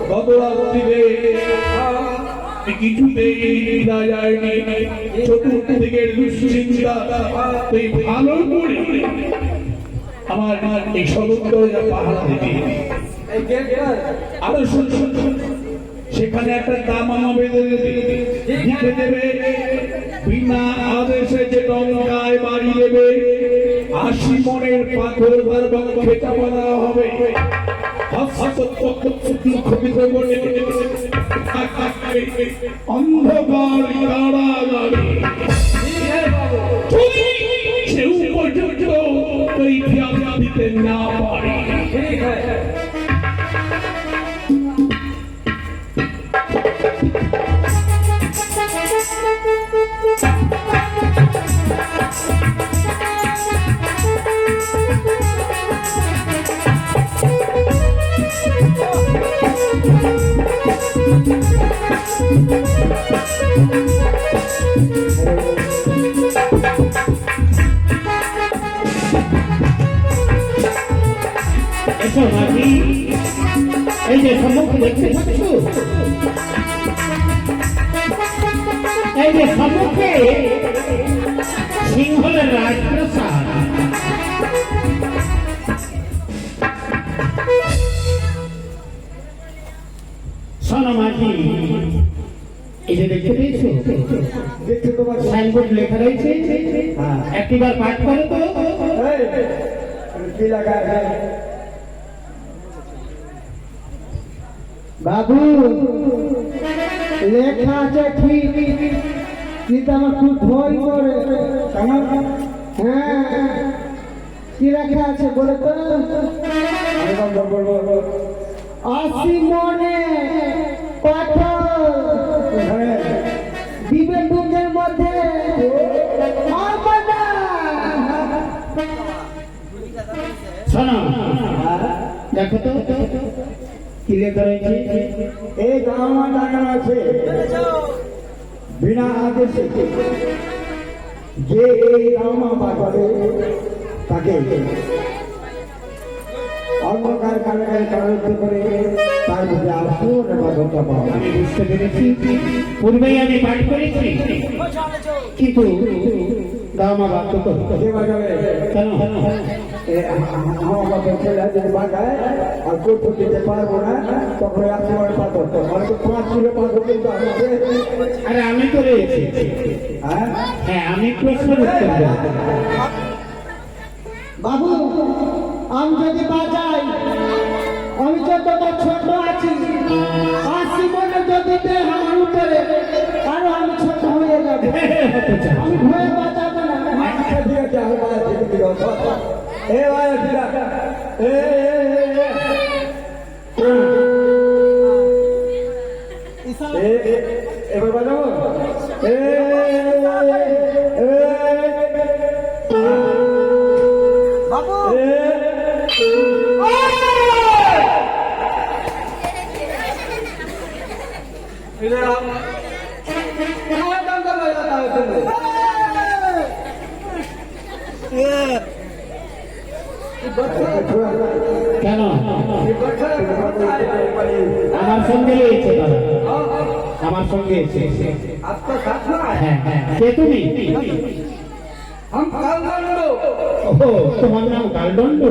গত রাত্রিরে কিছুতেই না যায়নি, চতুর্দিকে দুশ্চিন্তা। তুই ভালো করে আমার এই সমুদ্র পাহাড় দিবি। আরো শুন, সেখানে একটা দামামা বেঁধে লিখে দেবে, বিনা আদেশে যে ডঙ্গায় বাড়ি দেবে ৮০ মনের পাথর খেটা বাঁধা হবে। অন্ধকার কারাগারে সেও পর্যন্ত তুই দিতে না পারি। এই যে সম্মুখে দেখতে পাচ্ছ, এই যে সম্মুখে সিংহলের রাজপ্রাসাদ। শোনো মাঝি, এই যে দেখতে পেয়েছো, সাইনবোর্ড লেখা রয়েছে, একটিবার পাঠ করো তো। বাবু, লেখা আছে ঠিক, কিন্তু আমার খুব ভয় করে। হ্যাঁ, কি লেখা আছে বলে তো? ৮০ মনে পাথর দিবে বুকের মধ্যে। শোনো, দেখো তো কি লেখা রয়েছে। এই গামা লাগানো আছে, বিনা আদেশে যে এই গামা বাঁচাবে তাকে অন্ধকার কারাগারে কারারুদ্ধ করে তার মধ্যে আসুন বাধকতা পাওয়া। আমি বুঝতে পেরেছি, পূর্বেই আমি পাঠ করেছি, কিন্তু গামা বাধ্য করো কেন? আমার বাবা ছেলে যদি বাগায় আর কোর্ট দিতে পারবো না, তখন ৮০ মনের পাথর, মানে তো ৫ কিলো পাথর কিন্তু আমাকে। আরে আমি তো রয়েছি। হ্যাঁ, আমি প্রশ্ন উত্তর দেব। বাবু, আমি যদি বাজাই, আমি যতটা ছোট আছি, ৮০ মনে যদি দেয় আমার উপরে, আরো আমি ছোট হয়ে যাবে। আমি ভয়ে বাজাবো না। এবার বাজাবো। বাবু, কেন আমার সঙ্গে রয়েছে? আমার সঙ্গে এসে। হ্যাঁ হ্যাঁ, কে তুমি? ও, তোমার নাম কালদণ্ড?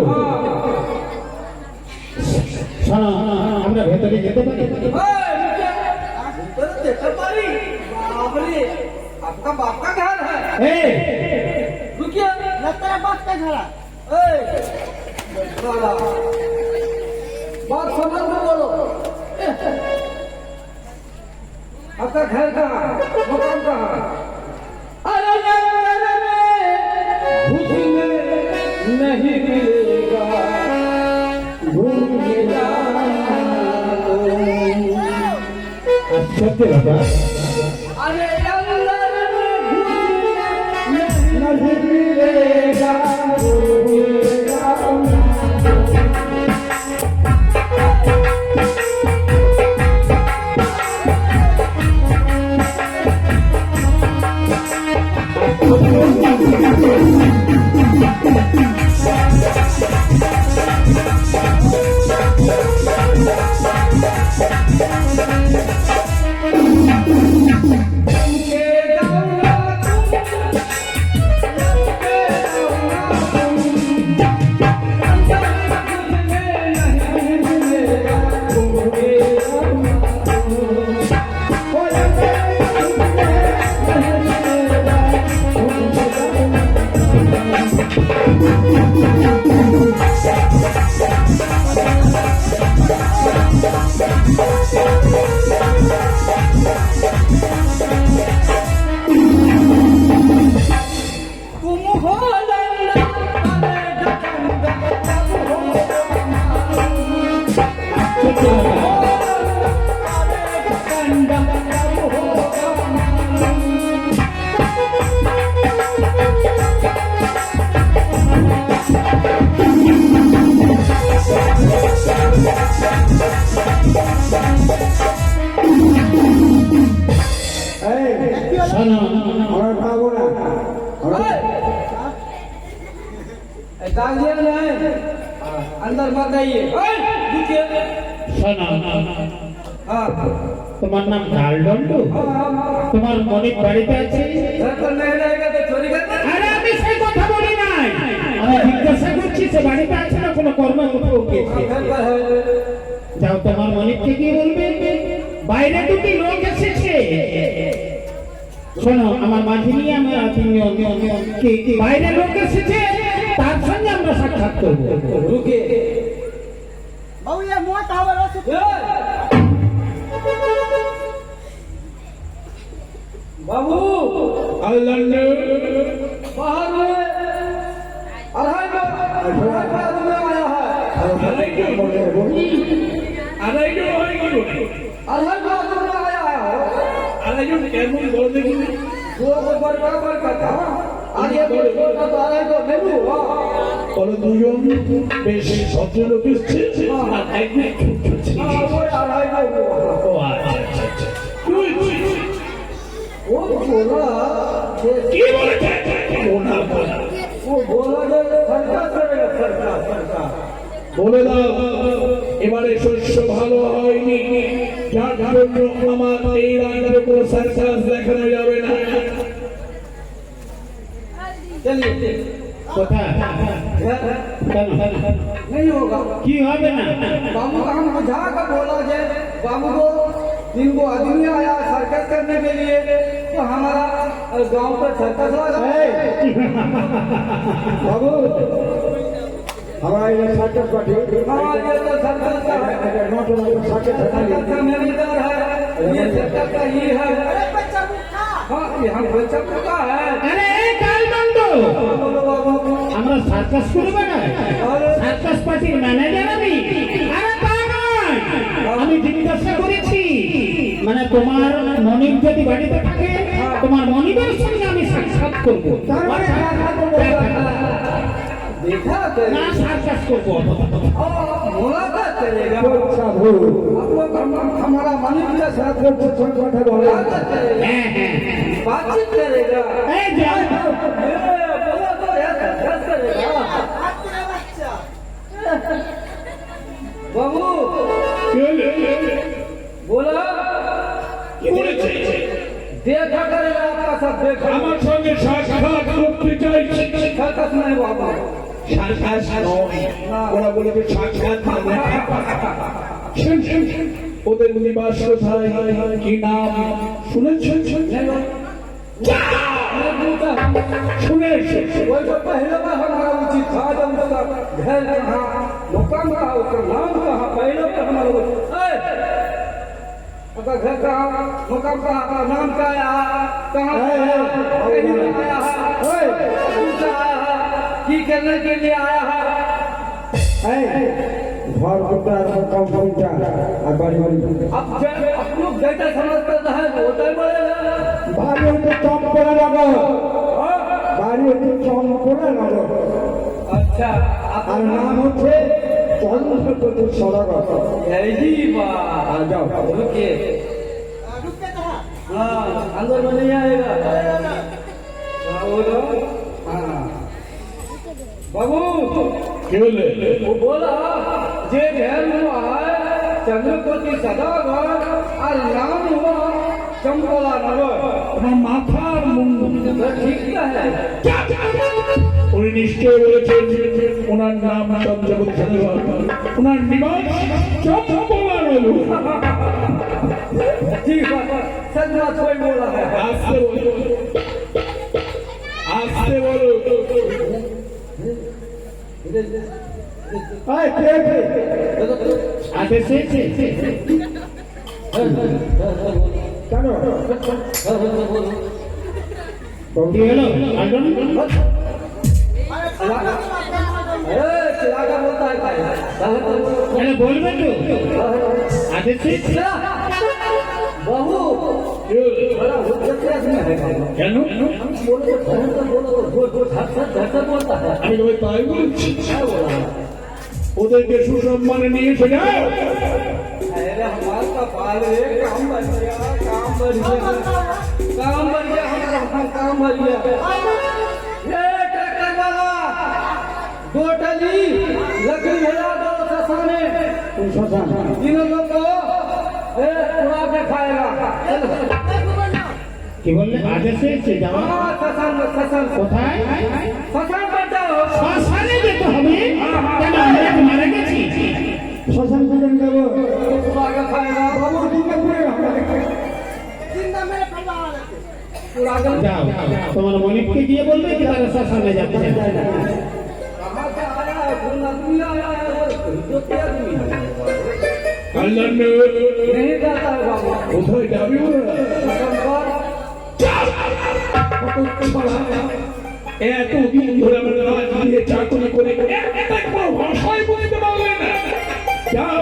শোনো, আমরা ভেতরে যেতে পারি? आपका बाप का घर है। रुकिए, तेरा बाप का घर है। बात समझ में बोलो। आपका घर कहाँ, मकान कहाँ? अरे घुसने नहीं मिलेगा, भूल जाना। सत्य बाबा, अरे अंदर में घुसने नहीं मिलेगा, भूल जाना। Thank you. तुम हो लल्ला अरे गंगा तब हो अरे गंगा तब हो শোনো, আমার খাবো না दागिया नहीं अंदर मत आइए रुकिए শোনো, हाँ তোমার নাম ঝালদণ্ড? তোমার মনিক বাড়িতে আছে? घर पर नहीं रहेगा तो चोरी करना আরে আমি সেই কথা বলি নাই, আমি জিজ্ঞাসা করছি সে বাড়িতে আছে না কোনো কর্মে কোথাও গিয়েছে? घर पर है যাও তোমার মনিককে গিয়ে বলবে বাইরে দুটি লোক এসেছে। শোনো, আমার মাঝে নিয়ে আমি বাইরে লোক এসেছে, তার সঙ্গে আমরা সাক্ষাৎ করবো। रुकिए বাবু এ মোট আবার আছে बाबू আল্লাহ बाहर में अढ़ाई आदमी आया है আড়াইটো হয়ে গেল। अढ़ाई आदमी आया है আড়াইজন কেমন বড় দেখি दो को बड़का था आगे तो अढ़ाई को नहीं हुआ বড় দুজন বেশ ভদ্রলোক এসছে আর একজন ছোট ছেলে। हाँ, वो अढ़ाई को हुआ ও আচ্ছা আচ্ছা আচ্ছা। তুই वो बोला कि কি বলেছে? ওনা বলা। वो बोला कि सरकार करेगा सरकार বলে দাও এবারে শস্য ভালো হয়নি, যার জন্য আমার এই রাজ্যে কোনো সার্কাস দেখানো যাবে না। चलिए কোথায়? কেন? नहीं होगा কি হবে না? बाबू का हम बुझा कर बोला जे बाबू को इनको आदमी आया सर्कस करने के लिए तो हमारा गांव पर सर्कस लगा বাবু हमारा ये सर्कस पार्टी हाँ ये तो सर्कस का है नॉट सर्कस सर्कस का मैनेजर है ये सर्कस का ही है हाँ ये हम बच्चा का है আরে এই ঝালদণ্ড, बोलो बाबू আমরা সার্কাস করবো না? সার্কাস পার্টির ম্যানেজার আমি? আরে তা নয়, আমি জিজ্ঞাসা করেছি মানে তোমার মনিক যদি বাড়িতে থাকে তোমার মনিকের সঙ্গে আমি সাক্ষাৎ করবো। देखा तो না সার্কাস করবো। मुलाकात करेगा अच्छा भूल आप लोग हमारा मालिक के साथ কথা বলে मुलाकात करेगा হ্যাঁ হ্যাঁ, बातचीत करेगा এই যে बोला तो ऐसा सर्कस करेगा बाबू बोला কি বলেছে? देखा करेगा आपका सब देखा আমার সঙ্গে সাক্ষাৎ করতে চাইছে। सर्कस नहीं बाबा সাক্ষাৎ নয়, ওরা বলবে সাক্ষাৎ মানে শুন, শুন, শুন। ওদের নিবাস কোথায়, কি নাম শুনেছেন? শুনে এসেছে। वही तो पहले का हमारा उचित था जब उसका घर कहाँ मुकाम कहाँ उसका नाम कहाँ पहले का हमारा उसका घर कहाँ मुकाम कहाँ का नाम क्या आया कहाँ कहीं नहीं आया है पूछा आया है की करने के लिए आया है घर कुत्ता कम पहुंचा और बड़ी बड़ी अब आप लोग जैसा समझते हैं होता ही बोलेगा बारी होते कम पड़ा लगो बारी होते कम पड़ा लगो अच्छा আর নাম হচ্ছে চন্দ্রকেতু সরোবর यही बात आ जाओ रुकिए हाँ अंदर में नहीं आएगा हाँ बोलो हाँ बाबू কি বলে? वो बोला जे घर हुआ है चंद्रपति सदागर और नाम हुआ चंपला नगर আমার মাথার মুন্ডু। तो ठीक है উনি নিশ্চয় বলেছেন ওনার নাম চন্দ্রপতি সদাগর, ওনার নিবাস চম্পলা নগর। ठीक है सचमुच कोई बोला है আসতে বলো, আসতে বলো। এই কে কে আদেশে কেন কি হলো আলটন चिरागा बोलता है মানে বলবেন তো আদেশে बहू बड़ा हुज्जत आदमी है কেন बोलो बोलो झट बोलता है আমি তোমায় তাই বলছি क्या बोला ওদেরকে সুসম্মানে নিয়ে এসে যাও अरे हमारा कपाल है काम बन गया काम बन गया हम काम बन गया ये ट्रैक्टर वाला दो टली लकड़ी भेजा दो ससाने इन लोगों को उड़ा के खाएगा কি বললে আদেশে যাওয়া हाँ ससान কোথায় ससान बचाओ শ্মশানে যেতে হবে কেন আমরা কি মারা গেছি শ্মশান পূজন দেবো उड़ा के खाएगा বাবু দুর্গাপুরে उड़ा के যাও তোমার মনিবকে গিয়ে বলবে কি তারা শ্মশানে যাচ্ছে कहाँ से आया है कौन आदमी आया है जो क्या आदमी है কল্যাণ नहीं जाता है बाबू কোথায় যাবে ওরা এতদিন ধরে আমরা রাত দিয়ে চাকরি করে একটা কোনো ভাষায় বলতে পারলে না যাও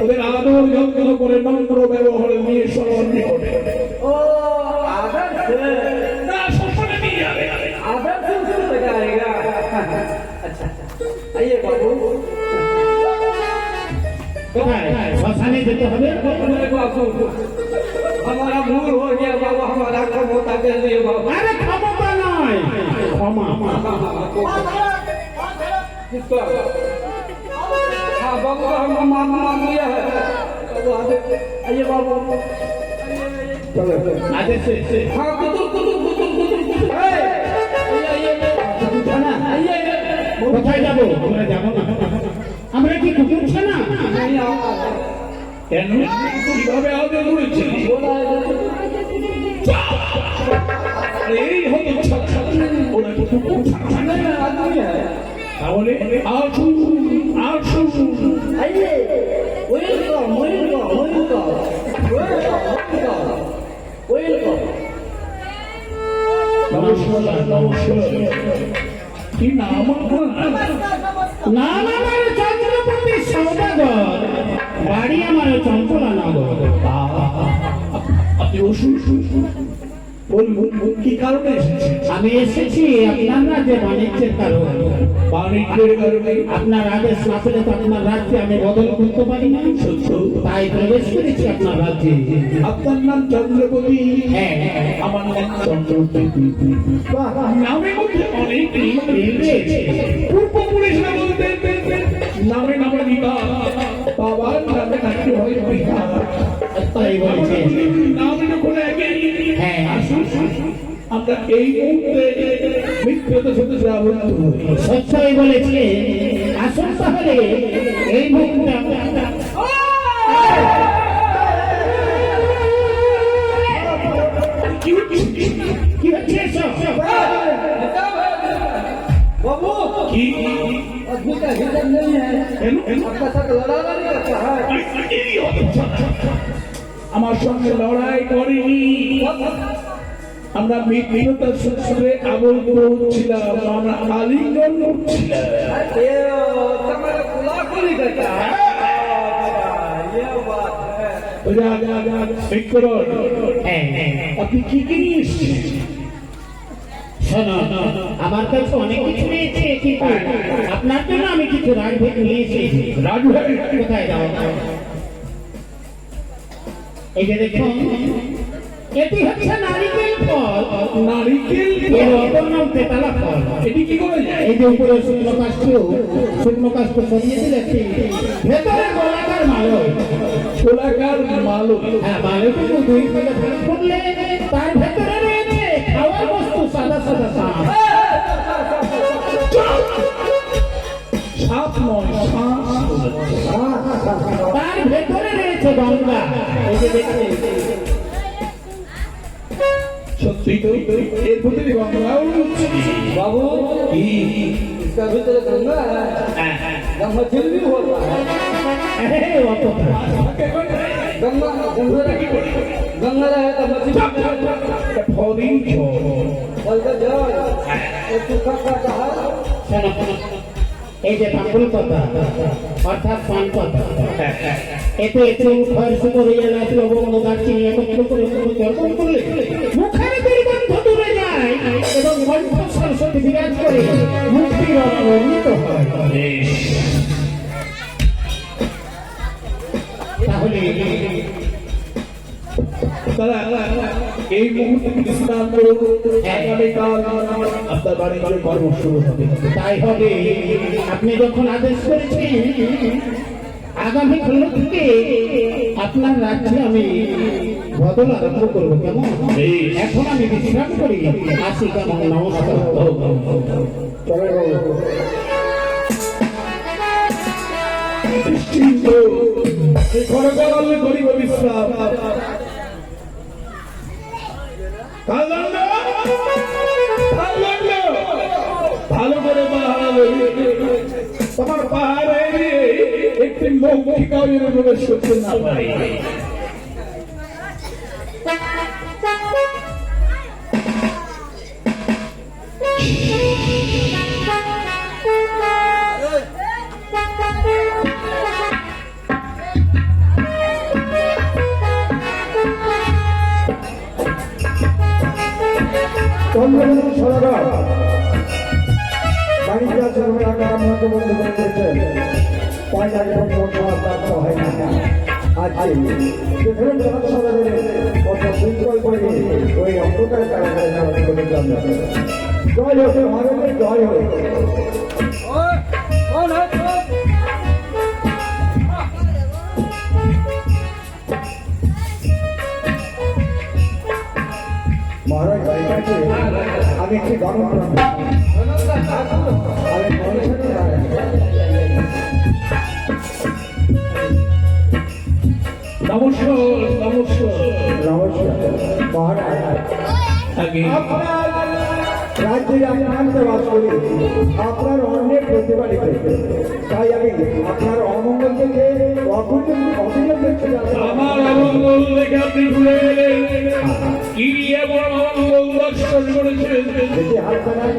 ওদের আদর যত্ন করে নম্র ব্যবহার নিয়ে সবার নিকটে ओ आदर से না শ্মশানে নিয়ে যাবে आदर से उसको बजाएगा अच्छा आइए बाबू কোথায় শ্মশানে যেতে হবে अरे बाबू हमारा मूल हो गया बाबू हमारा कम होता कर दिए बाबू আরে ক্ষমতা নয় ক্ষমা किसको हाँ बाबू का हम मान लिया है बाबू आइए बाबू আদেশে हाँ कुतुब आइए आइए কোথায় যাবো আমরা যাবো না আমরা কি কুকুরছে না नहीं आओ কেন কিভাবে আদর করেছে बोला এই হতো ওরা কিছু नहीं आदमी है তাহলে আসুন আসুন आइए वेलकम নমস্কার নমস্কার কি নাম আপনার নাম আমার চন্দ্রপতি সৌদাগর বাড়ি আমার চঞ্চলা নগর আপনি ওষুধ বলুন কি কারণে এসেছেন আমি এসেছি আপনার রাজ্যে বাণিজ্যের কারণ বাণিজ্যের কারণে আপনার আদেশ না পেলে তো আপনার রাজ্যে আমি বদল করতে পারি না সত্য তাই প্রবেশ করেছি আপনার রাজ্যে আপনার নাম চন্দ্রপতি হ্যাঁ আমার নাম চন্দ্রপতি নামের মধ্যে অনেক মিল রয়েছে। পূর্বপুরুষরা বলতেন নামে নামে নিতা বাবার নামে নাকি হয় পিতা তাই বলছে নামে যখন একই হ্যাঁ। আসুন আমরা এই মুহূর্তে মিত্রতার সাথে আবদ্ধ হই সত্যই বলেছে আসুন তাহলে এই মুহূর্তে আমরা কি কি হচ্ছে এসব? बाबू কি आदमी का हिजर नहीं है आपका साथ लड़ाना नहीं करता है আমার সঙ্গে লড়াই করিনি আমরা মিত্রতার সূত্রে আবদ্ধ হচ্ছিলাম আমরা আলিঙ্গন করছিলাম ये तुम्हारे बुला को नहीं करता है ये बात है বিক্রম হ্যাঁ হ্যাঁ আপনি কি কি নিয়ে এসেছেন শোনো আমার কাছে অনেক কিছু নিয়েছে কিন্তু আপনার জন্য আমি কিছু রাখবো নিয়ে এসেছি রাজু ভাই কোথায় যাও এই যে দেখুন এটি হচ্ছে নারিকেল ফল নারিকেল এর অপর নাম তেতালা ফল এটি কি করে যায় এই যে উপরে শুকনো কাষ্ঠ সরিয়ে দিলেছি ভেতরে গোলাকার মালয় গোলাকার মালু হ্যাঁ মালয়টুকু দুই ফলে ভাগ করলে তার ভেতরে রয়েছে খাওয়ার বস্তু সাদা সাদা সাপ সাপ নয় তার ভেতরে রয়েছে গঙ্গা এই যে দেখতে সত্যি তো এর ভিতরে গঙ্গাও রয়েছে। बाबू কি इसका भीतर गंगा है गंगा मछली भी होता है गंगा गंगा है तो मछली ফদিন बल का जल एक सुखा का कहा এই যে পাকুল পাতা অর্থাৎ পান পাতা এতে একটু খরচ করে এলাচ লবঙ্গ দারচিনি একত্র করে তর্পণ করলে মুখের দুর্গন্ধ দূরে যায় এবং কণ্ঠ সরস্বতী বিরাজ করে মুক্তির অর্ণিত হয়। তাহলে তারা এই মুহূর্তে স্নান করুন, আগামীকাল আপনার বাড়িতে কর্ম শুরু হবে। তাই হবে, আপনি যখন আদেশ করেছেন আগামী কাল থেকে আপনার রাজ্যে আমি বদল আরম্ভ করবো। কেমন? এখন আমি বিশ্রাম করি, আসি। কেমন? নমস্কার। নিশ্চিন্ত ঘরে গেলে করিব বিশ্রাম। ভালো করে পাহারা তোমার পাহাড়ে একটি মৌখিক প্রবেশ করতে না পারি। বাড়িতে আছে বন্ধ করে দিয়েছেন, তাই আগে প্রাপ্ত হয় না। আজকে ধরুন কত সুন্দর করে ওই অন্ধকার কারাগারে জয় হোক, ভারতের জয় হোক। कौन है तू মহারাজ বাড়িটাকে আমি একটি গণনা নমস্কার নমস্কার নমস্কার মহারাজ। আগে আপনার রাজ্যে আমি আনতে বাস করি, আপনার অনেক প্রতিপালিত, তাই আমি আপনার অমঙ্গল থেকে অভিযোগ দেখতে যাচ্ছি। আমার অমঙ্গল দেখে আপনি ভুলে গেলেন কি এমন অমঙ্গল দর্শন করেছেন? দেখি হাত বানান।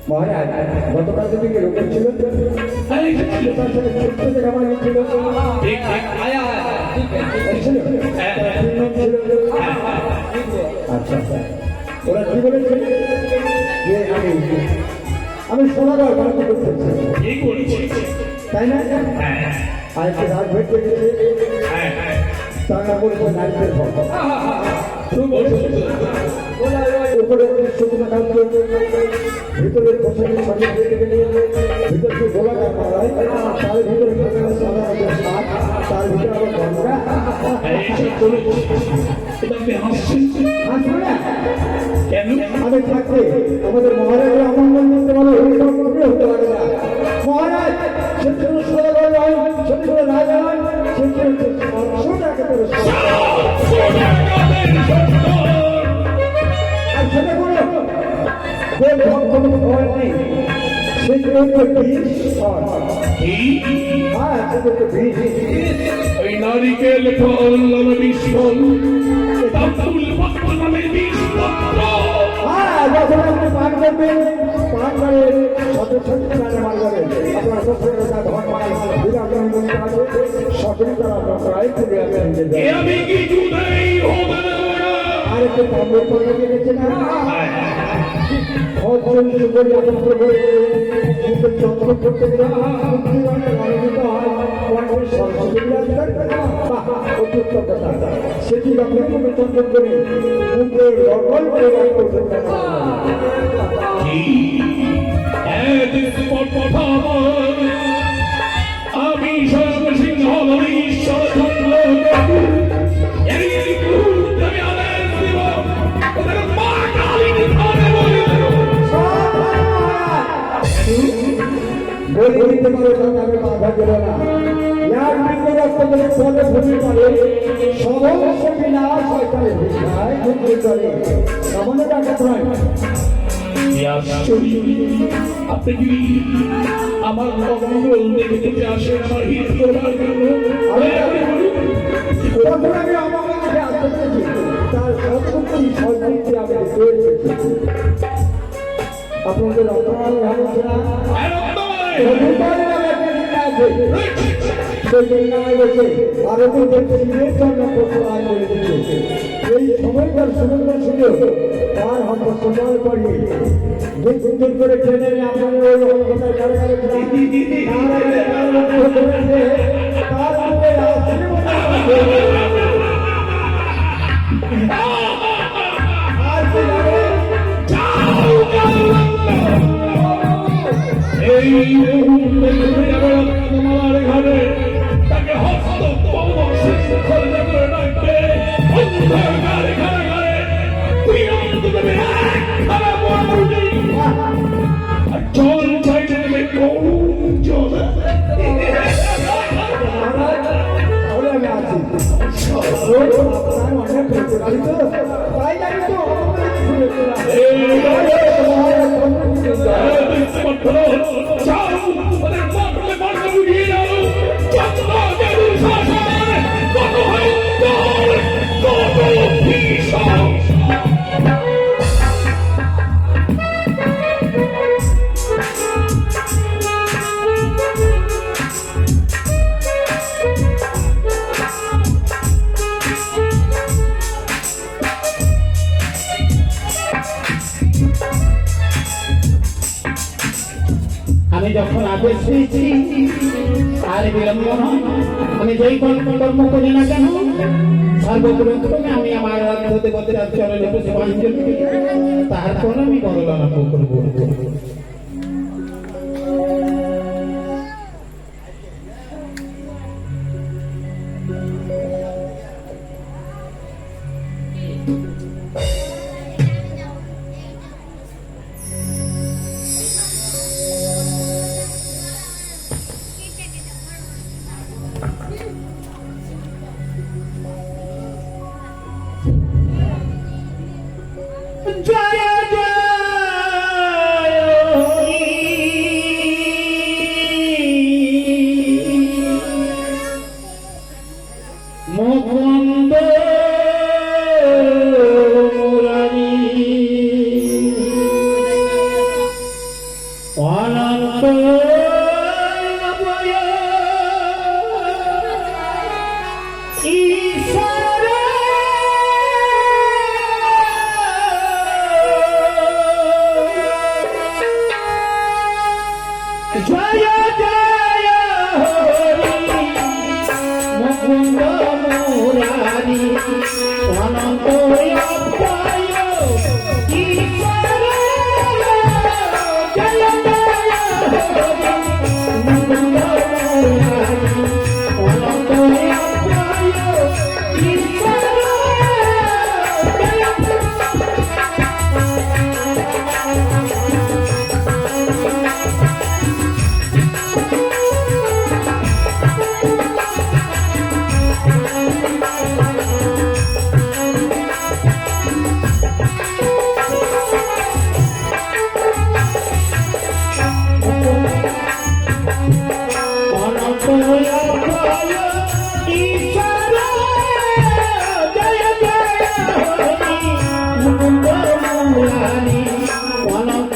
মহারাজ গতকাল থেকে রোগের ছিল, তার সাথে সুস্থ দেখা মানে ছিল, ঠিক ঠিক आया है ठीक है ছিল? আচ্ছা আচ্ছা, ওরা কি বলেছে যে আমি সোনাগাঁও বাড়িতে করতে চাই, ঠিক বলেছি। তাই না? আর একটি রাত ভেটে গেছে, তারা বলছে নারীদের ভক্ত। খুব অসুস্থ। উপরে শুকনো কাপড়, ভিতরে পোশাকের সাথে ভিতর থেকে গোলাকার মারায়, তার ভিতরে সাদা রঙের শাক, তার ভিতরে আবার গঙ্গা। এইসব বলে এটা আপনি হাসছেন আসবে না? কেন? আমি থাকতে আমাদের মহারাজের অমঙ্গল করতে বলো, হতে পারে না। মহারাজ ছোট ছোট সোনাগাঁও নয়, ছোট ছোট রাজা নয়, ছোট ছোট সোনাকে আর সেটা কোনো কোনো ভয় নেই, সেগুলো হচ্ছে বিষ। হ্যাঁ, সেটা হচ্ছে বিষ। ওই নারিকেল ফল নামে বিষ ফল, তাম্বুল পত্র নামে বিষ পত্র। হ্যাঁ, যখন আপনি পান করবেন, পান করে শত শত টাকা মার যাবেন, আপনার পক্ষের ধন মাল বিরাজন আছে, সকলে তারা আপনার প্রায় করে এ আমি কিছুতেই হবে না। আর একটু কম্বল করে গেছে না, করে একত্র করে যত্ন করতে গেলে অতিরিক্ত কথা, সেটি যখন চন্দ্র করে মুখে রকল করে আমি সর্বসিংহ ঈশ্বর চন্দ্র বলে দিতে পারে আমি বাধা দেব না। ইয়ার বিন্দু রক্ত করে ফলে ভূমি পারে সমস্ত বিনাশ হয়, ভিসায় ঘুরতে চলে সামনে টাকা নয়। কি আশ্চর্য! আপনি যদি আমার অমঙ্গল দেখতে আসেন আমার হিত করার জন্য, তখন আমি আমাকে আসতে পেরেছি তার সত্যি সত্যি আমি পেয়েছি আপনাদের অপমান হয়েছে না এই সময়কার সুন্দর ছিল তার হয়তো সময় পড়িয়ে যে সুন্দর করে ট্রেনে আপনাদের ওই অবস্থায় তার এই মুহূর্তে ঘুরে যাবে তোমার ঘরে, তাকে হস্ত করে রাখবে অন্ধকার ঘরে ঘরে তুই অন্ত দেবে জল চাইতে দেবে করুণ জল। তাহলে আমি আছি অনেক তাই জানি তো আমি যখন আদেশ পেয়েছি আর বিলম্ব নয়, আমি যেই কর্ম করি না কেন সর্বপ্রথমে আমি আমার আরাধ্য দেবতার চরণে পুষ্পাঞ্জলি দিই, তারপর আমি বড় আরম্ভ করবো। জয় জয় মুকুন্দ মুরারি অনন্ত ঈশ্বর জয় জয় হরি মুকুন্দ মুরারি অনন্ত অক্ষয় ঈশ্বর জয় জয় হরি মুকুন্দ মুরারি অনন্ত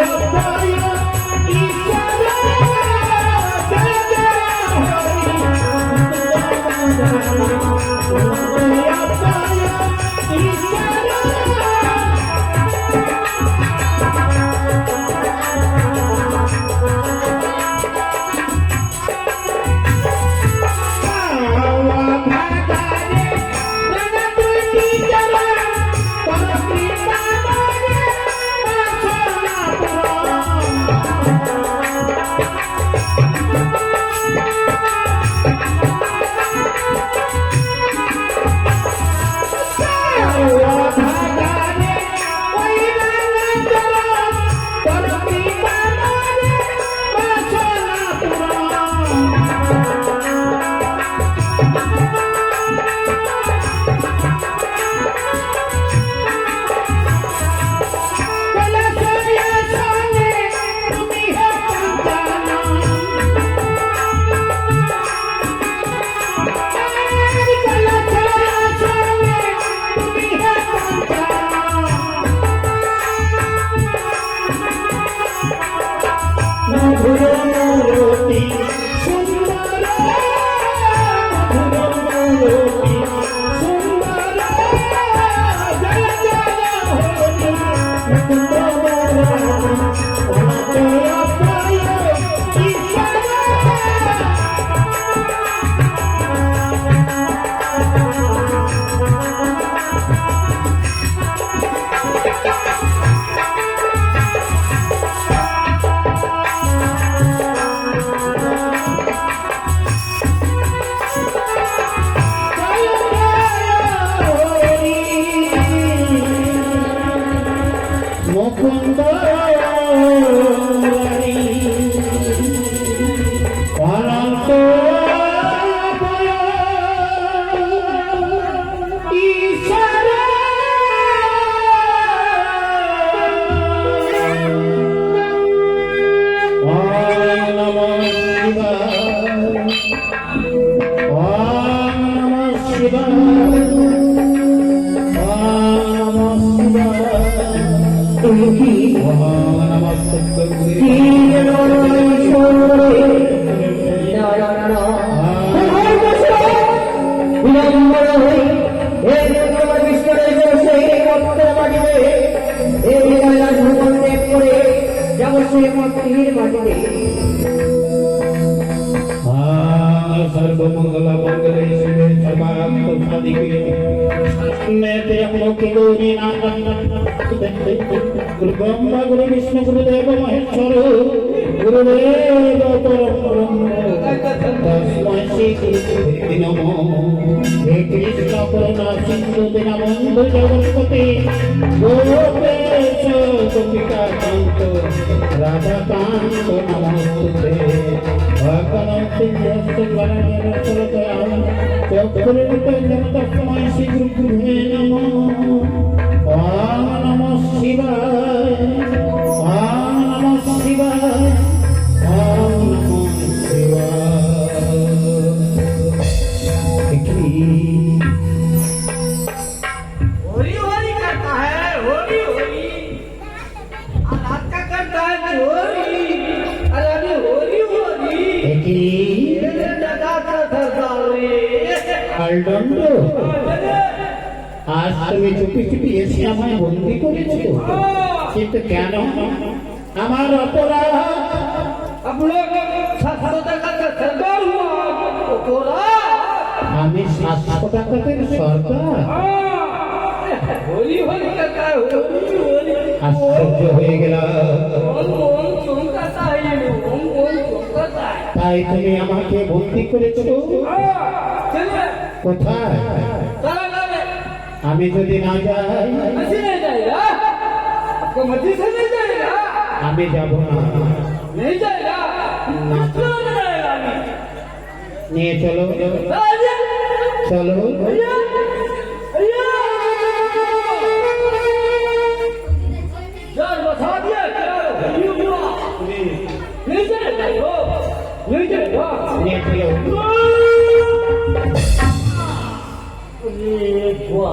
অক্ষয় ঈশ্বর सर्वमंगल मंगले शिवे सर्वार्थ साधिके नेते अमोके गौरी नाम गुरु ब्रह्मा गुरु विष्णु गुरुदेव महेश्वर गुरुदेव परम तस्मै श्री गुरुदेव नमो हे कृष्ण करुणा सिंधु दीनबंधु जगत्पते गोपेश गोपिका कांत राधा कांत नमोस्तुते भक्तवंत यस्य वरणेन सरदयाम चक्रुलितं तस्मै श्री गुरुदेव नमो ओम नमः शिवाय ओम नमः शिवाय ओम नमः शिवाय होली होली करता है होली होली और रात का करता है होली अरे अभी होली होली दादा का सरदार আলডন্ডো আজ তুমি চুপি চুপি এসে আমায় বন্দি করেছো কিন্তু কেন আমার অপরাধ अब लोग 700 টাকা का सरदार हुआ तोरा আমি 700 টাকাতের সরকার होली होली करता है होली होली আশ্চর্য হয়ে গেলাম ओम तुम करता है ये ओम तुम करता है তাই তুমি আমাকে বন্দি করেছো चलिए কোথায় चला चले আমি যদি না যাই मस्जिद नहीं जाएगा आपको मस्जिद से नहीं जाएगा আমি যাব না नहीं जाएगा क्यों नहीं जाएगा নিয়ে চলো राजा চলো भैया भैया यार बता दिया क्या होली हुआ नहीं जाएगा वो नहीं जाएगा নিয়ে চলো ये हुआ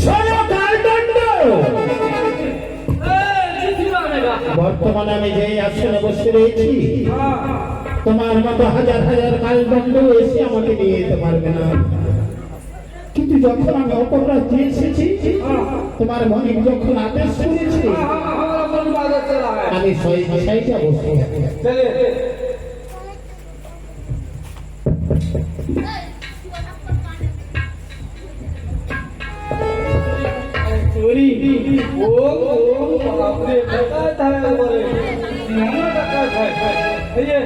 শোনো কালদণ্ড বর্তমানে আমি যে আসনে বসে রয়েছি তোমার মতো হাজার হাজার কালদণ্ড এসে আমাকে নিয়ে যেতে পারবে না কিন্তু যখন আমি অপরাধে এসেছি, তোমার মনিব যখন আদেশ করেছে, हमारा मन बाजार चला है আমি সেইটা বসবো। चलिए চুরি ओ बाप रे बेटा था बोले नाना का था ये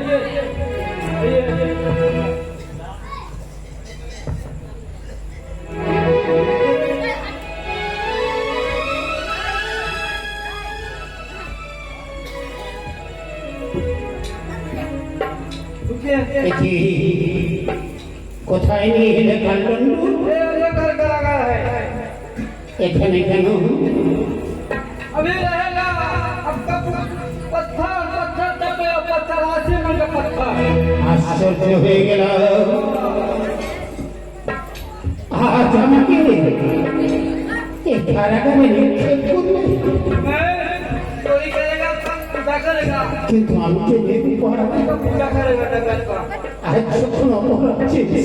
এটি কোথায় নিয়ে এলে কালদণ্ড? ये कर लगा है এখানে কেন? अभी रहेगा आपका पत्थर पत्थर तक पत्थर आसमान का पत्थर আশ্চর্য হয়ে গেল। আজ আমাকে এই কারাগারে নিক্ষেপ করবে, मैं चोरी करेगा पूजा करेगा কিন্তু আমি যে দেবী পড়া पूजा करेगा डगर का আজ যখন অপরাধ চেয়েছি,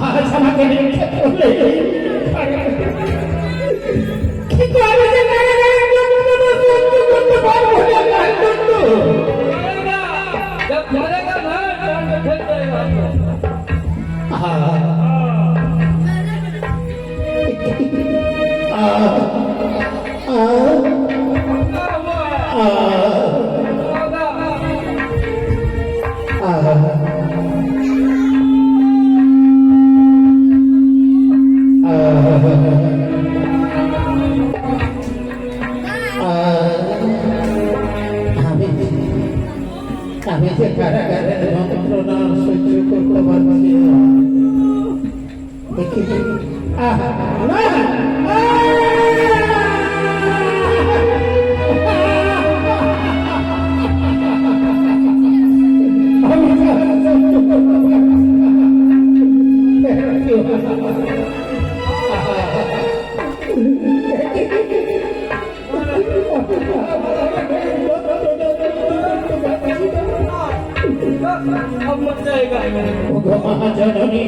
আজ আমাকে নিক্ষেপ করলে কি করে যে কারাগারে করতে পারবো না কালদণ্ড? जब मरेगा ना जान फेंक देगा क्या हुआ আমি যে কারাগারের যন্ত্রণা সহ্য করতে পারছি না। अब मर जाएगा মহাজননী,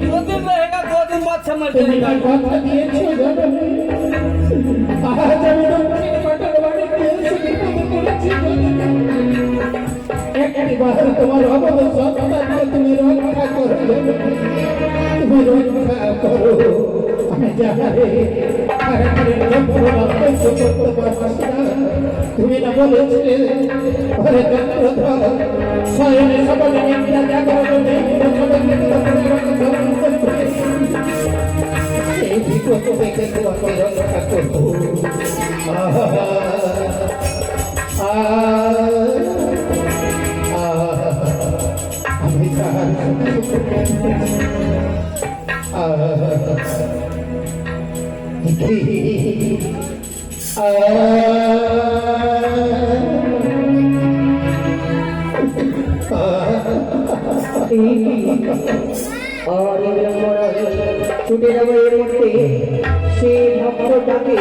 2 दिन रहेगा 2 दिन बाद से मर তুমি जाएगा কি কথা দিয়েছো জননী? আজ আমি দক্ষিণ পাটন বাড়িতে এসে বিপদে পড়েছি জননী। একটিবার তোমার অবধ সন্তানকে তুমি রক্ষা করো জননী, তুমি রক্ষা করো। আমি যাহারে কারাগারের যন্ত্রণা সহ্য করতে পারছি না। তুমি না বলেছিলে ঘরে যন্ত্রধর শয়নে সবলে নিদ্রা জাগরণে এই বিপদ থেকে তোমাকে রক্ষা করবো। আমি তাহার আর ছুটে যাবো এর মধ্যে সে ভক্তটাকে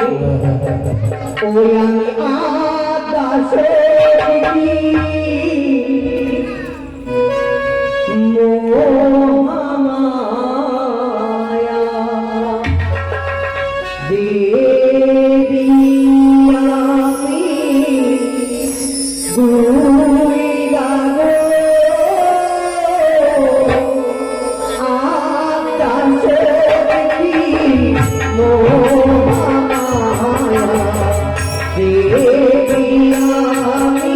ওই আমি আদাসে মোহামায়া দেবী আমি গুই গাগো আদাসে মোহামায়া দেবী আমি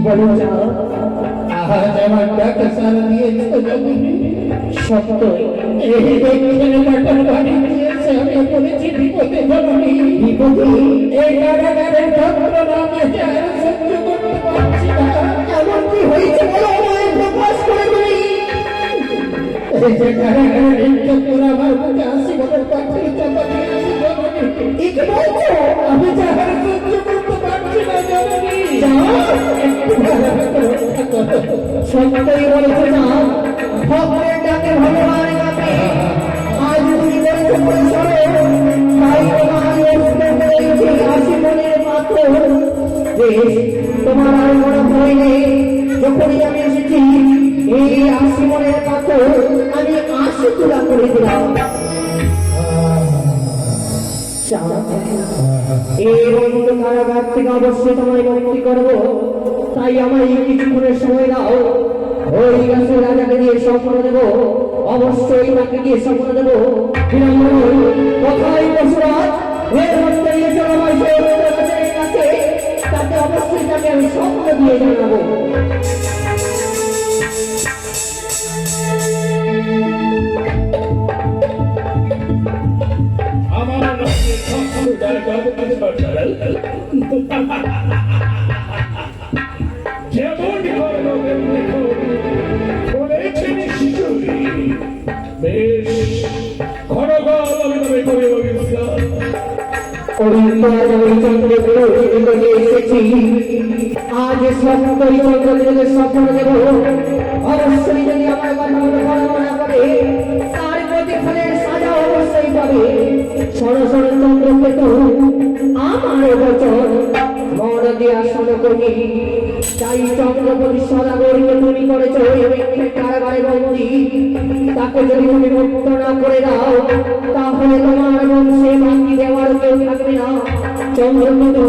বলো যাও আজ আমার ডাকে সারা দিয়েছে জননী। সত্যই এই দক্ষিণ কাটার বাড়ি দিয়েছে আমি বলেছি বিপদে জননী। বিপদে এই কারাগারের যন্ত্রণা আমি আর সহ্য করতে পারছি না। এমন কি হয়েছে বলো আমায় প্রকাশ করে বলি। এই যে কারাগারের ইজ্জতপুর আমার বুকে আসি বলে পাখির চাপা দিয়েছে জননী। কি বলছো? আমি যে আর সহ্য করতে পারছি না জননী। সত্যই বলেছে না, ভক্তের ডাকে ভগবানের ডাকে আজ তুমি বলেছো পরিসরে, তাই তোমার অস্ত্র করেছে আশি মনের পাথর। বেশ, তোমার আর বড় ভয় নেই, যখনই আমি এসেছি এই আশি মনের পাথর আমি 80 তুলা করে দিলাম। এই বন্ধ কারাগার থেকে অবশ্যই তোমায় মুক্তি করবো, তাই আমায় কিছুক্ষণের সময় দাও। ওই গাছের রাজাকে দিয়ে স্বপ্ন দেবো, অবশ্যই তাকে দিয়ে স্বপ্ন দেবো। বিলম্ব নয়, কোথায় পশুরাজ? এর মধ্যে নিয়ে চলো আমার সেই গাছের কাছে, তাকে অবশ্যই তাকে আমি স্বপ্ন দিয়ে জানাবো। আমার রাজ্যের সব জায়গায় যেমন করো তেমনি করো, বলেছেন শিশুরি। বেশ, খড়গল আমি তবে করে বলিলাম। আজ সত্যই চন্দ্রকে স্বপ্ন দেব, অবশ্যই যদি আমার কথা মতো বর্ণনা করে তার প্রতিফলের সাজা অবশ্যই পাবে। সরসর চন্দ্রকে তো আমার বচন মন দিয়া শোনো করি, তাই চন্দ্রপতি সদাগরকে তুমি করেছ এই ব্যক্তির কারাগারে বন্দী। তাকে যদি তুমি মুক্ত না করে দাও, তাহলে তোমার বংশে বাকি দেওয়ার কেউ থাকবে না। চন্দ্রকেতু,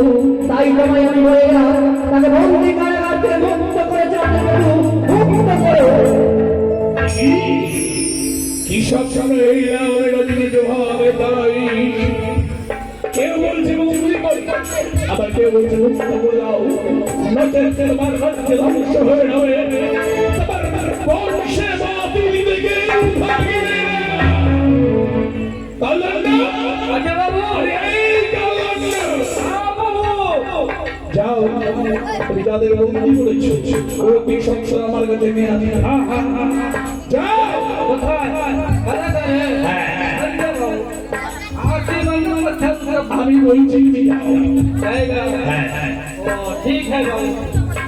তাই তোমায় আমি বলে গেলাম, তাকে বন্দী কারাগার থেকে মুক্ত করে চন্দ্রকেতু মুক্ত করো। কৃষক সামনে এই রাজনীতি ভাবে তাই কেউ বলছে মুক্তি করি, আবার কেউ বলছে মুক্ত করে দাও, নচেত তোমার রাজ্যে ধ্বংস হয়ে যাবে। তোমার বংশে বাতিল দিকে ভাগিবে না। কালন্না, আচ্ছা বাবু, আরে এই কালন্না, বাবু যাও তুমি যাদের বন্দি করেছো ওই কৃষক আমার কাছে নিয়ে আসো। যাও। কোথায়? কারাগারে? আচ্ছা বাবু, आखिरी बंदों में छत আমি বলছি তুমি যাও। जाएगा। ओ ठीक है बाबू,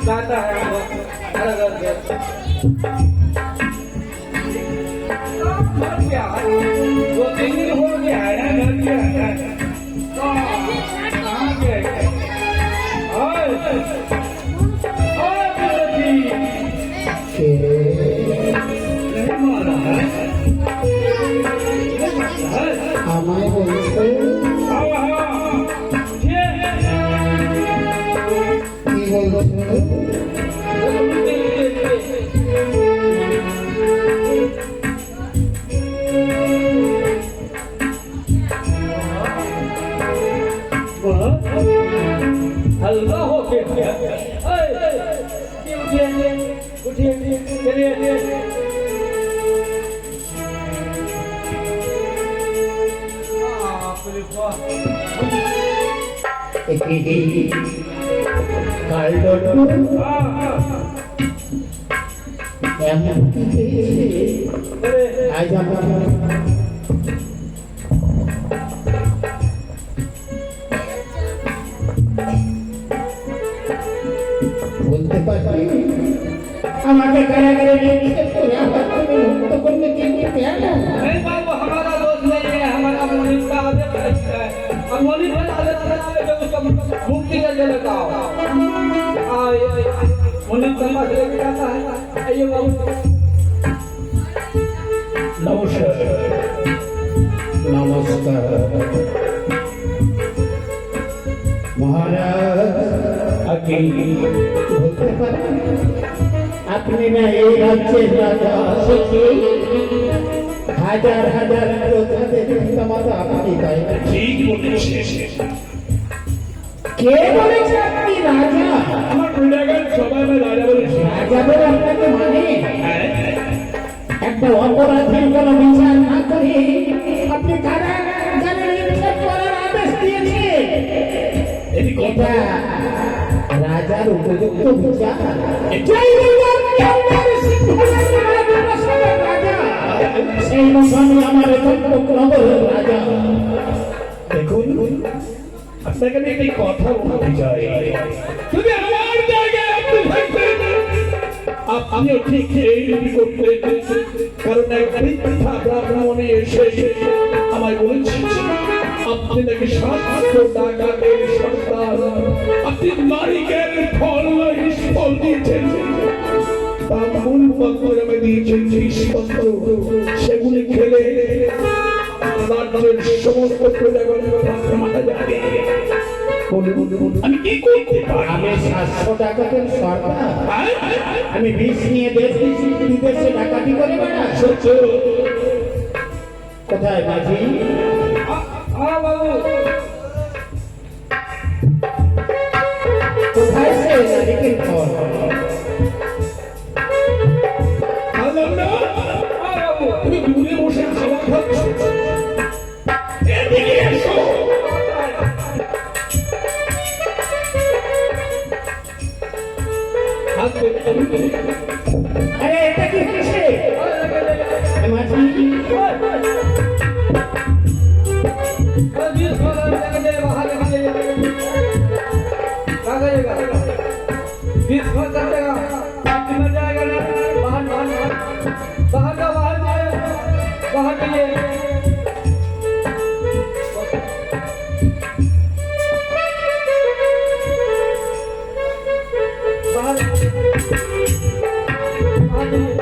जाता है हम लोग कारागार के। मर गया, 2-3 दिन हो गया है ना घर गया है। कहाँ गए? ओए, ओए बेटी, नहीं मारा है? আমায় বলছে आओ, आओ, ये কি বলছে? हल्का हो गया। उठिए, चलिए। আজ আমার বলতে পারি আমাকে কারাগারে নিক্ষেপ করে আবার তুমি মুক্ত করলে কিন্তু কেন? नहीं बाबू, हमारा दोस्त नहीं है, हमारा मुनीम का आदेश है। और मुनीम का आदेश है जब उसका मुक्ति कर देने का हो। मुनीम का पास लेके जाता है। आइए बाबू। নমস্কার। নমস্কার মহারাজ। আগে বলতে পারেন আপনি না এই রাজ্যের রাজা, হাজার হাজার যোদ্ধাদের ক্ষমতা আপনি তাই না? ঠিক বলেছে। কে বলেছে আপনি রাজা? আমার কারাগার সবাই আমার রাজা বলেছে। রাজা বলে আপনাকে মানে হ্যাঁ, একটা অপরাধের কোনো বিচার না করে আপনি কারাগারে নিক্ষেপ করার আদেশ দিয়েছেন। এটি কথা। এটা রাজার উপযুক্ত বিচার। এটাই সেই মহান আমার নগরের রাজা। দেখুন, আপনাকে আমি একটি কথা বলতে চাই। যদি আমার জায়গায় আপনি থাকতেন, আপনিও ঠিক এইরকমই করতেন। কারণ এক বৃদ্ধা ব্রাহ্মণী এসে আমায় বলেছে আপনি নাকি 700 ডাকাতের সর্দার, আপনি নারিকেল ফল ফল দিয়েছেন, তার মূল পত্র আমি দিয়েছেন জিনিসপত্র, সেগুলি খেলে রাজ্যের সমস্ত প্রজাগণের মাথা যাবে। আমি কি করতে পারি? আমি 700 টাকাতের সরকার, হ্যাঁ? আমি বিষ নিয়ে দেশ বিদেশে ডাকাতি করে বেড়া। সত্য। কোথায় মাঝি? হ্যাঁ বাবু, কোথায় সে নারিকেল ফল? বললাম না, হ্যাঁ বাবু, তুমি দূরে বসে খাবার খাচ্ছ, এদিকে এসো। হাত ধরে আমি বলি, আরে এটা কি হচ্ছে? মাঝি बीस बार लगे बाहर लगे क्या करेगा 20 बार करेगा मर जाएगा ना बाहर बाहर बाहर का बाहर जाए बाहर जाइए बाहर बाहर जाइए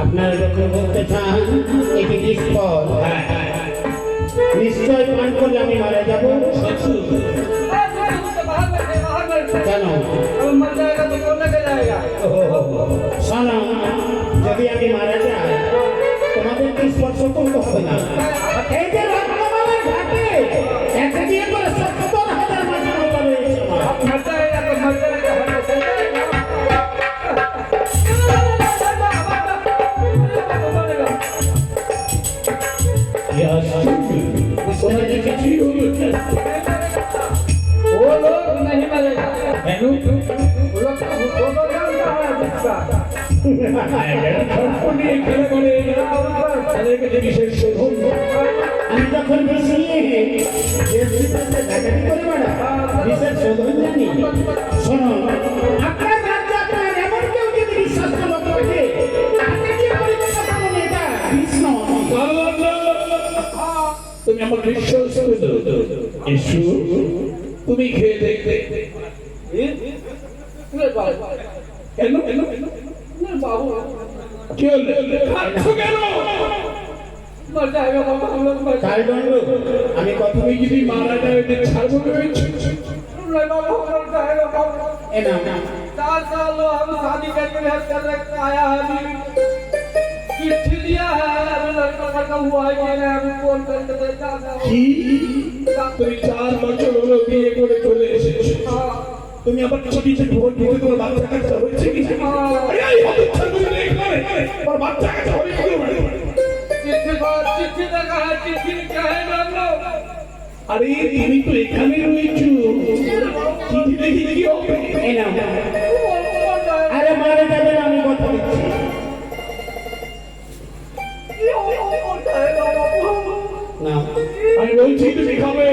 আপনারা যখন বলতে চান এটি নিষ্ফল, নিশ্চয় পান করলে আমি মারা যাব। কেন? मर जाएगा तो कौन लेके जाएगा শোনো, যদি আমি মারা যাই তোমাদেরকে স্পর্শ করতে হবে না। এই যে রত্নমালার ঘাটে একটা দিয়ে করে 70,000 মাঝি মারা রয়েছে আমার। मर जाएगा तो मर जाएगा ইয়া শুনবি, ওরা যে কিছুই হলো না। वो लोग नहीं मरेगा কেন? वो लोग तो जानता है जिसका নিয়ে খেলা করে, তাদেরকে যে বিশেষ শোধন। আমি যখন বেশিয়ে দেশ বিদেশে ডাকাতি করে বেড়া বিশেষ শোধন জানি। শোনো, আপনার রাজ্যে আপনার এমন কেউ যদি বিশ্বাস করে থাকে তাকে দিয়ে পরীক্ষা করুন, এটা কৃষ্ণ। তুমি আমার বিশ্বাস করে দাও। এসো, তুমি খেয়ে দেখবে। কেন? बाबू কি হলো? খাচ্ছ কেন? मर जाएगा बाबू हम लोग मर কাল দণ্ড আমি কথা তুমি যদি মারা যাও, এদের ছাড়বো হয়েছে। नहीं बाबू हम मर जाएगा बाबू এ না 4 साल हम शादी करके घर कर रखे आया है अभी चिट्ठी दिया है अभी लड़का लड़का हुआ है कि नहीं अभी फोन करके देखा है কি? তুমি 4 বছর হলো বিয়ে করে চলে এসেছো। তুমি আবার ছুটিতে ভোট দিতে তোমার বাচ্চা কাচ্চা হয়েছে কি? আরে এই হতচ্ছাড়া তুমি নেই করে, তোমার বাচ্চা কাচ্চা হয়ে গেল মানে। चिट्ठी देखा है चिट्ठी क्या है नाम लो আরে তুমি তো এখানে রয়েছো, চিঠি দেখি কি হবে? এ না আরে মারা যাবে না, আমি কথা দিচ্ছি। না আমি বলছি তুমি খাবে।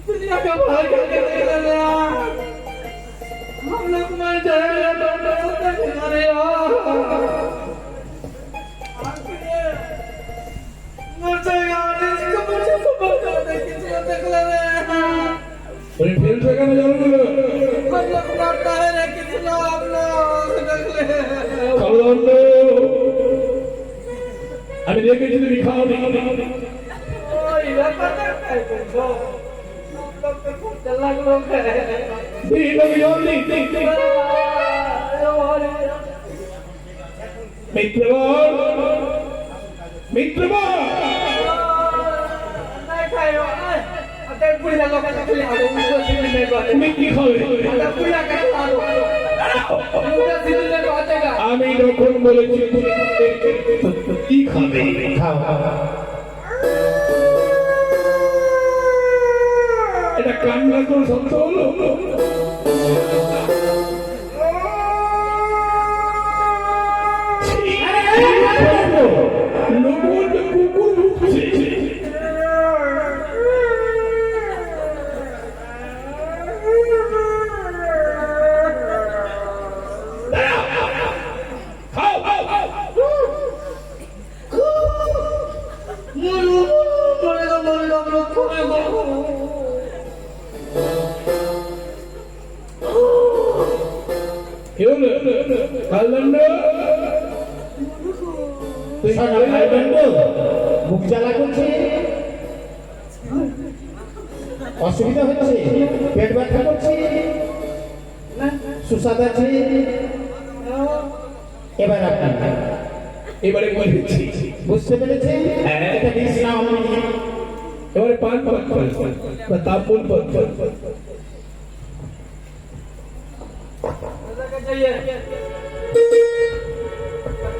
दुनिया का भार करके हम लोग मर जाएगा अरे मर ওই ফেলছো কেন জলগুলো? हम लोग मारता है रे कितना हम लोग কালদণ্ড আমি দেখেছি তুমি খাও নি। ओए व्यापार करता है तुमको हम लोग तो खूब चालाक लोग हैं এই লোক জল নেই। মিত্র বল, মিত্র বল। नहीं खायो अरे पुलिया लोग का पुलिया आ उनको सिविल में बात তুমি কি খাবে? अरे पुलिया का आ उनका सिविल में बातेगा আমি যখন বলেছি তুমি কি খাবে? খাও এটা কান্না করে সত্য হলো। লোক বলবে কুকুর ভুগছে। খাও, খাও, খাও। मरेगा मरेगा हम लोग खोएगा কি হলো? কালদণ্ড শোনো কালদণ্ড, বুক জ্বালা করছে, অসুবিধা হচ্ছে, পেট ব্যথা করছে, সুস্বাদ আছে, এবার আপনার এবারে বলেছি বুঝতে পেরেছেন? হ্যাঁ। এটা বিশ্রাম আমি এবারে পান পান পান বা তাপন পান পান পান। ऐसा क्या चाहिए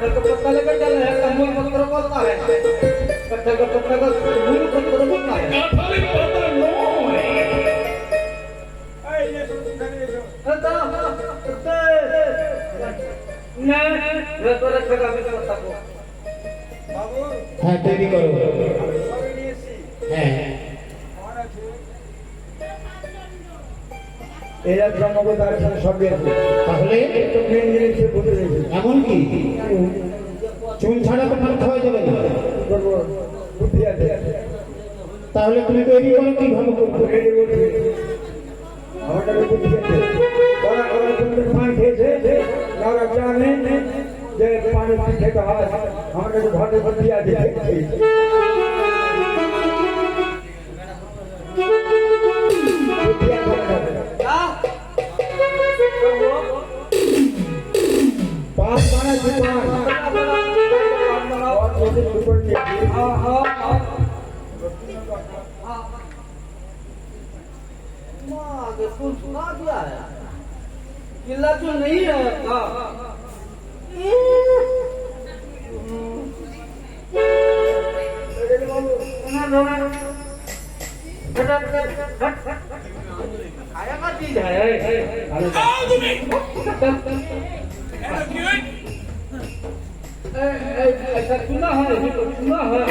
कट्ठा का पत्ता लेकर चले हैं कमल पत्थर बोलता है कट्ठा का पत्ता का मूल पत्थर बोलता है কাঁঠালের পাতা নয়। হ্যাঁ তৈরি করো। হ্যাঁ এরা ব্রহ্মবেদার সাথে সবই আছে তাহলে তো মেন জিনিসে বলে রেখেছি এমন কি চুন ছাড়া তো ভাত খাওয়া যাবে না, করবো বুদ্ধি আছে তাহলে তুমি তৈরি করো কিভাবে করবো? আমার কাছে বুদ্ধি আছে ওরা ওরা তুমি পান খেয়েছে ওরা জানে যে পানি পান খেতে হয় আমার কাছে ঘরে বুদ্ধি আছে বুদ্ধি আছে पास माना दुकान और मुझे दुकान में सुना दिया है किला तो नहीं है खाया का चीज है ऐसा सुना है सुना है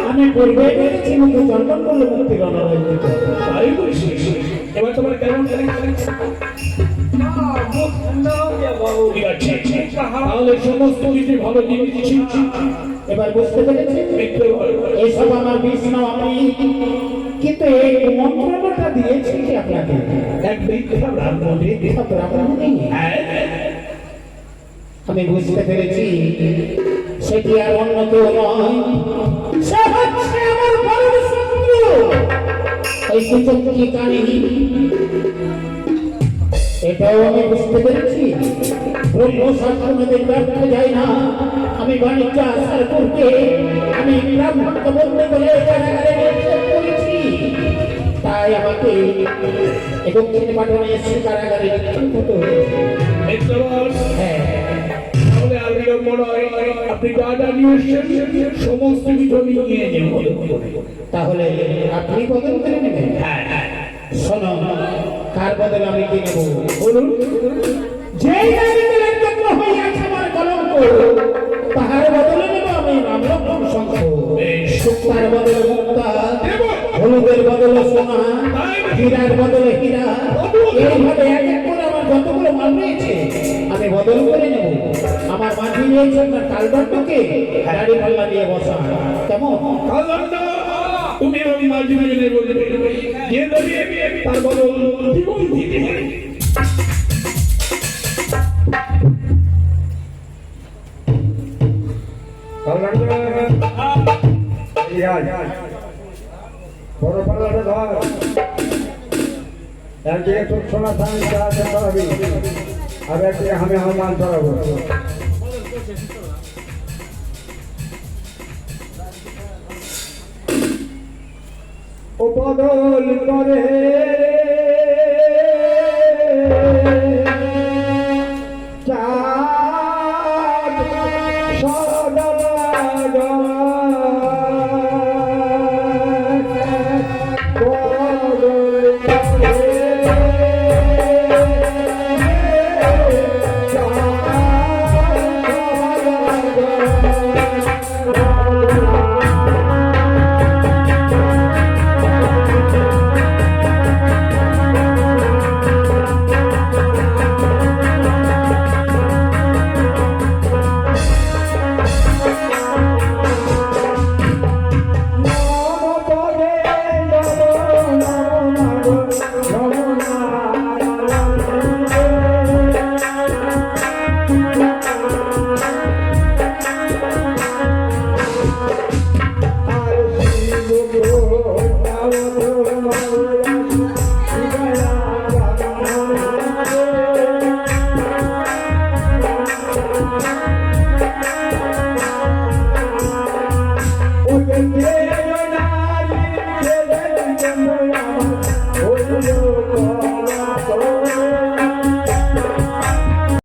আমি পূর্বে বলেছি মুখে চন্দন করলে মুক্তি রণরঞ্জিত। তাই বলছিস? এবার তোমার কেমন লাগছে? ঠিক আছে, তাহলে সমস্ত কিছু ভালো জিনিস দিচ্ছি। এবার বুঝতে পেরেছি মিথ্যে বল। এইসব আমার বিষ্ণু আমি, কিন্তু এই মন্ত্রটা দিয়েছি কি আপনাকে? এক মিথ্যা ব্রাহ্মণ। মিথ্যা ব্রাহ্মণ নেই। হ্যাঁ, আমি বুঝতে পেরেছি সেটি আর অন্য কেউ নয়, সে হচ্ছে আমার পরম শত্রু এই কুচক্রী কাহিনী। এটাও আমি বুঝতে পেরেছি ব্রহ্ম শাস্ত্রদের ব্যর্থ যায় না। আমি বাণিজ্য আসার পূর্বে আমি ব্রাহ্মণকে বলতে বলে কারাগারে নিক্ষেপ করেছি, তাই আমাকে দক্ষিণ পাটনে এসে কারাগারে নিক্ষেপ হতে হয়েছে। মিথ্যে বল। হ্যাঁ, তাহলে আর বিলম্ব নয়, আপনি যা যা নিয়ে এসেছেন সমস্ত কিছু আমি নিয়ে নেব। তাহলে আপনি বদল করে নেবেন? হ্যাঁ, হ্যাঁ। শোনো, কার বদল আমি কি নেব বলুন। যেই নারীদের জন্য হইয়াছে আমার কলঙ্ক, তাহার বদলে নেব আমি রামলক্ষ্মণ শঙ্খ। বেশ, শুক্তার বদলে মুক্তা, হলুদের বদলে সোনা, হীরার বদলে হীরা, এইভাবে এক এক করে আমার যতগুলো মাল রয়েছে আমি বদল করে নেব। আমার মাঝি রয়েছে আপনার কালদণ্ডকে গাড়ি পাল্লা দিয়ে বসা, কেমন? কালদণ্ড, তুমি ওই মাঝি মেনে বলবে যে দেবে তার বদল জীবন দিতে হবে। বড় পাল্লাটা ধর, একদিকে তোর সোনা স্বামী চড়াবি, আর একদিকে আমি আমার মাল চড়াবো। ও বদল করে